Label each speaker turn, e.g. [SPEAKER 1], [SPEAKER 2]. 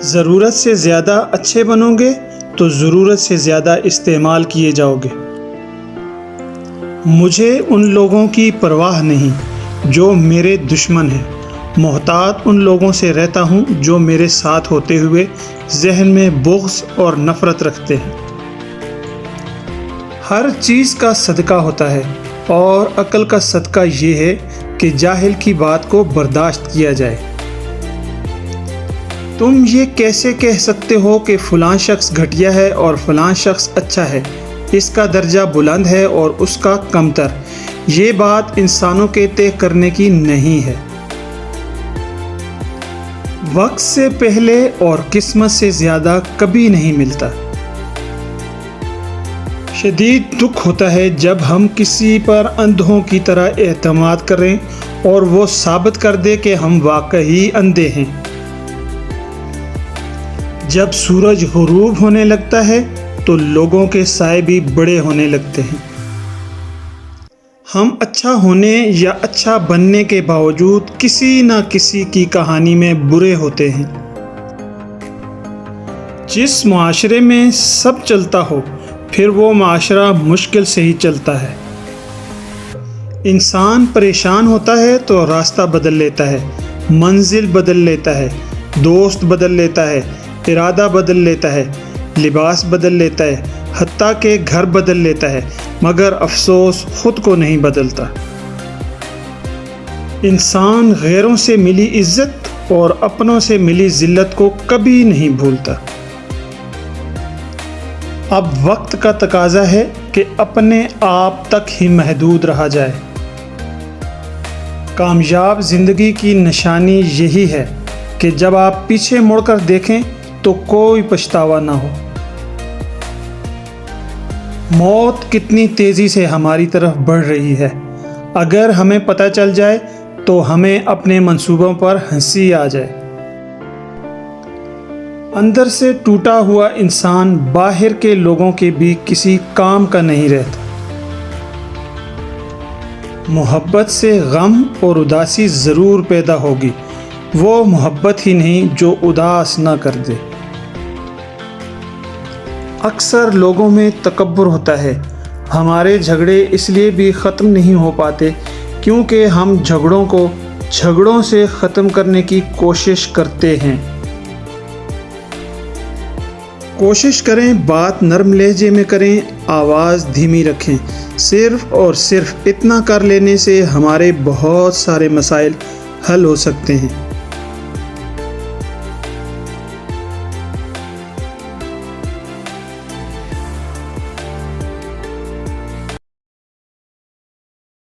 [SPEAKER 1] ضرورت سے زیادہ اچھے بنو گے تو ضرورت سے زیادہ استعمال کیے جاؤ گے۔ مجھے ان لوگوں کی پرواہ نہیں جو میرے دشمن ہیں، محتاط ان لوگوں سے رہتا ہوں جو میرے ساتھ ہوتے ہوئے ذہن میں بغض اور نفرت رکھتے ہیں۔ ہر چیز کا صدقہ ہوتا ہے اور عقل کا صدقہ یہ ہے کہ جاہل کی بات کو برداشت کیا جائے۔ تم یہ کیسے کہہ سکتے ہو کہ فلاں شخص گھٹیا ہے اور فلاں شخص اچھا ہے، اس کا درجہ بلند ہے اور اس کا کمتر؟ یہ بات انسانوں کے طے کرنے کی نہیں ہے۔ وقت سے پہلے اور قسمت سے زیادہ کبھی نہیں ملتا۔ شدید دکھ ہوتا ہے جب ہم کسی پر اندھوں کی طرح اعتماد کریں اور وہ ثابت کر دے کہ ہم واقعی اندھے ہیں۔ جب سورج غروب ہونے لگتا ہے تو لوگوں کے سائے بھی بڑے ہونے لگتے ہیں۔ ہم اچھا ہونے یا اچھا بننے کے باوجود کسی نہ کسی کی کہانی میں برے ہوتے ہیں۔ جس معاشرے میں سب چلتا ہو پھر وہ معاشرہ مشکل سے ہی چلتا ہے۔ انسان پریشان ہوتا ہے تو راستہ بدل لیتا ہے، منزل بدل لیتا ہے، دوست بدل لیتا ہے، ارادہ بدل لیتا ہے، لباس بدل لیتا ہے، حتیٰ کہ گھر بدل لیتا ہے، مگر افسوس خود کو نہیں بدلتا۔ انسان غیروں سے ملی عزت اور اپنوں سے ملی ذلت کو کبھی نہیں بھولتا۔ اب وقت کا تقاضا ہے کہ اپنے آپ تک ہی محدود رہا جائے۔ کامیاب زندگی کی نشانی یہی ہے کہ جب آپ پیچھے مڑ کر دیکھیں تو کوئی پچھتاوا نہ ہو۔ موت کتنی تیزی سے ہماری طرف بڑھ رہی ہے، اگر ہمیں پتہ چل جائے تو ہمیں اپنے منصوبوں پر ہنسی آ جائے۔ اندر سے ٹوٹا ہوا انسان باہر کے لوگوں کے بھی کسی کام کا نہیں رہتا۔ محبت سے غم اور اداسی ضرور پیدا ہوگی، وہ محبت ہی نہیں جو اداس نہ کر دے۔ اکثر لوگوں میں تکبر ہوتا ہے۔ ہمارے جھگڑے اس لیے بھی ختم نہیں ہو پاتے کیونکہ ہم جھگڑوں کو جھگڑوں سے ختم کرنے کی کوشش کرتے ہیں۔ کوشش کریں بات نرم لہجے میں کریں، آواز دھیمی رکھیں۔ صرف اور صرف اتنا کر لینے سے ہمارے بہت سارے مسائل حل ہو سکتے ہیں۔